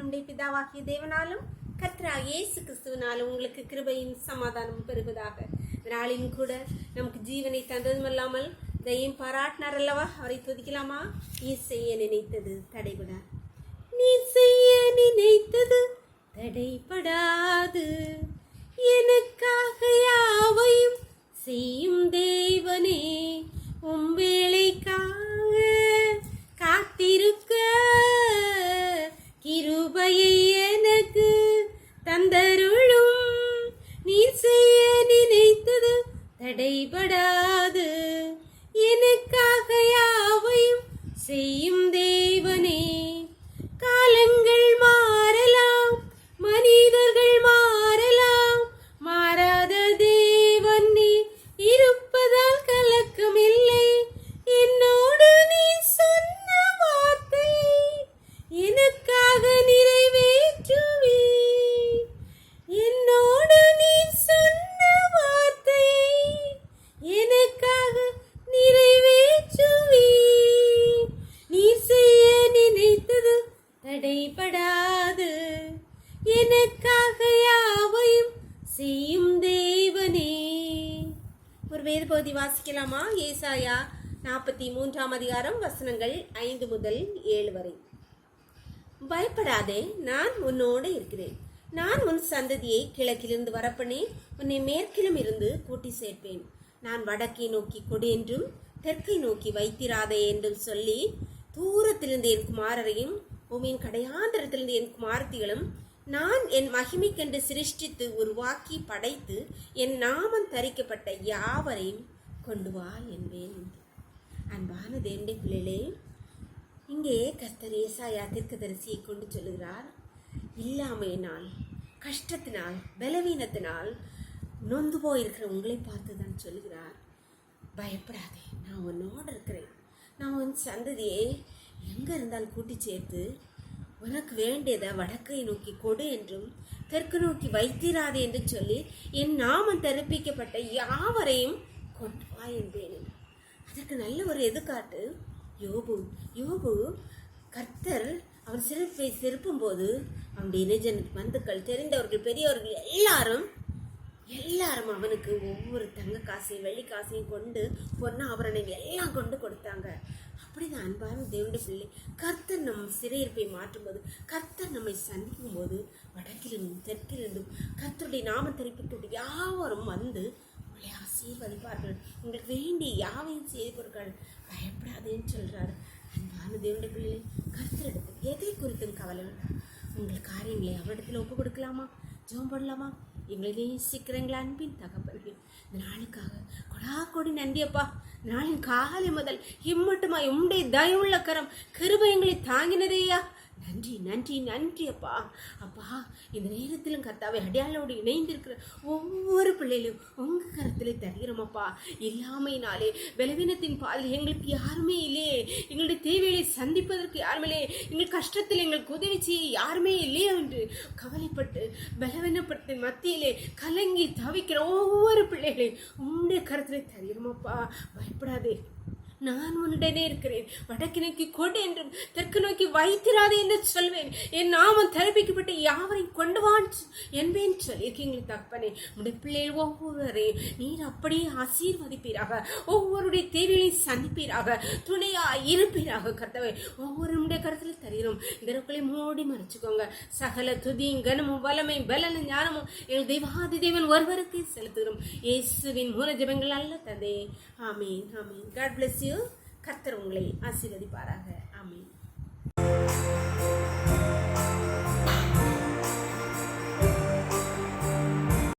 நம்முடைய பிதாவாகிய தேவனாலும் கர்த்தராகிய இயேசு கிறிஸ்துவினாலும் உங்களுக்கு கிருபையும் சமாதானம் பெறுவதாக. நாளின் கூட நமக்கு ஜீவனை தந்ததும் அல்லாமல் தயையும் பாராட்டினார் அல்லவா, அவரை துதிக்கலாமா? நீ செய்ய நினைத்தது தடைபடாது, நீ செய்ய நினைத்தது தடைபடாது, எனக்காக யாவையும் செய்யும் தேவனே, உம் வேளைக்காக காத்திருக்க கிருபையை எனக்கு தந்தருளும். நீ செய்ய நினைத்தது தடைபடாது, எனக்காக யாவையும் செய்யும் தேவனே. காலங்கள் மாறலாம், மனிதர்கள் மாறலாம், மாறாத தேவன் நீ இருப்பதால் கலக்கம் இல்லை. என்னோடு நீ சொன்ன வார்த்தை எனக்காக நிறைவேற்றுவே. என்னோடு நீ சொன்ன வார்த்தை எனக்காக நிறைவேற்றுவே. நீ செய்ய நினைத்தது தடைபடாது, எனக்காக யாவையும் செய்யும் தேவனே. ஒரு வேத பகுதி வாசிக்கலாமா? ஏசாயா 43 அதிகாரம் வசனங்கள் 5 முதல் 7 வரை. பயப்படாதே, நான் உன்னோடு இருக்கிறேன். நான் உன் சந்ததியை கிழக்கிலிருந்து வரப்பண்ணி உன்னை மேற்கிலும் இருந்து கூட்டி சேர்ப்பேன். நான் வடக்கை நோக்கி கொடு என்றும் தெற்கை நோக்கி வைத்திராதே என்றும் சொல்லி, தூரத்திலிருந்து என் குமாரரையும் பூமியின் கடையாந்திரத்திலிருந்து என் குமாரத்திகளும் நான் என் மகிமைக்கென்று சிருஷ்டித்து உருவாக்கி படைத்து என் நாமம் தரிக்கப்பட்ட யாவரையும் கொண்டு வா என்பேன். அன்பான தேவனுடைய பிள்ளைகளே, இங்கே கர்த்தர் ஏசாயா தீர்க்கதரிசியை கொண்டு சொல்லுகிறார். இல்லாமையினால், கஷ்டத்தினால், பலவீனத்தினால் நொந்து போயிருக்கிற உங்களை பார்த்து தான் சொல்லுகிறார், பயப்படாதே, நான் உன்னோடு இருக்கிறேன். நான் உன் சந்ததியை எங்கே இருந்தாலும் கூட்டி சேர்த்து உனக்கு வேண்டியதை வடக்கை நோக்கி கொடு என்றும் தெற்கு நோக்கி வைத்திராதே என்று சொல்லி என் நாமம் தரிப்பிக்கப்பட்ட யாவரையும் கொண்டு வா என்பேன். அதற்கு நல்ல ஒரு எதிர்காட்டு யோபு கர்த்தர் அவன் சிறப்பை திருப்பும் போது அவனுடைய இணைஜன் பந்துக்கள், தெரிந்தவர்கள், பெரியவர்கள் எல்லாரும் அவனுக்கு ஒவ்வொரு தங்க காசையும் வெள்ளி காசையும் கொண்டு பொண்ணு ஆபரணங்கள் எல்லாம் கொண்டு கொடுத்தாங்க. அப்படிதான் அன்பான தேவனுடைய பிள்ளை, கர்த்தர் நம் சிறையிருப்பை மாற்றும்போது, கர்த்தர் நம்மை சந்திக்கும் போது வடக்கிலிருந்தும் தெற்கிலிருந்தும் கர்த்தருடைய நாம தெரிவிக்க யாவரும் வந்து உங்களை ஆசீர்வதிப்பார்கள். உங்களுக்கு வேண்டிய யாவையும் செய்து கொடுக்கிறார்கள். பயப்படாதேன்னு சொல்றாரு. அன்பான தேவனுடைய பிள்ளை, கர்த்தரிடத்தில் எதை குறித்தும் கவலை வேண்டாம். உங்கள் காரியங்களை அவரிடத்தில் ஒப்பு கொடுக்கலாமா? ஜெபம் பண்ணலாமா? எங்களை நேசிக்கிறீங்களா அன்பின் தகப்பனே, இந்த நாளுக்காக கொடாக்கொடி நன்றியப்பா. நாளின் காலை முதல் இம்மட்டுமா உம்முடைய தயவுள்ள கரம் கிருபை எங்களை தாங்கினதேயா. நன்றி நன்றி நன்றி அப்பா. அப்பா, இந்த நேரத்திலும் கர்த்தாவை அடையாளோடு இணைந்திருக்கிற ஒவ்வொரு பிள்ளைகளும் உங்கள் கரத்திலே தருகிறோமப்பா. இல்லாமையினாலே பலவீனத்தின் பாதையில் எங்களுக்கு யாருமே இல்லையே, எங்களுடைய தேவைகளை சந்திப்பதற்கு யாருமே இல்லையே, எங்கள் கஷ்டத்தில் எங்களுக்கு உதவி செய்ய யாருமே இல்லையோ என்று கவலைப்பட்டு பலவீனப்பட்ட மத்தியிலே கலங்கி தவிக்கிற ஒவ்வொரு பிள்ளைகளையும் உங்களுடைய கரத்திலே தருகிறோமப்பா. பயப்படாதே, நான் உன்னுடனே இருக்கிறேன். வடக்கு நோக்கி கொடு என்றும் தெற்கு நோக்கி வைத்திராதே என்று சொல்வேன். என் நாமம் தரிப்பிக்கப்பட்ட யாவரையும் கொண்டு வான் என்பேன் சொல்லியிருக்கீங்களே தகப்பனே. உடைய பிள்ளைகள் ஒவ்வொருவரையும் நீர் அப்படியே ஆசீர்வதிப்பீராக, ஒவ்வொருடைய தேவைகளையும் சந்திப்பீராக, துணையா இருப்பீராக. கர்த்தாவே, ஒவ்வொருடைய கருத்தில் தருகிறோம். இதற்குள்ளே மூடி மறைச்சுக்கோங்க. சகல துதியும் கனமும் வல்லமை பலனும் ஞானமும் எங்கள் தெய்வாதி தேவன் ஒருவருக்கு செலுத்துகிறோம். இயேசுவின் மூல ஜெபங்கள் அல்ல தந்தையே. ஆமீன் ஆமீன். God bless you. கர்த்தர் உங்களை ஆசீர்வதிப்பாராக. ஆமீன்.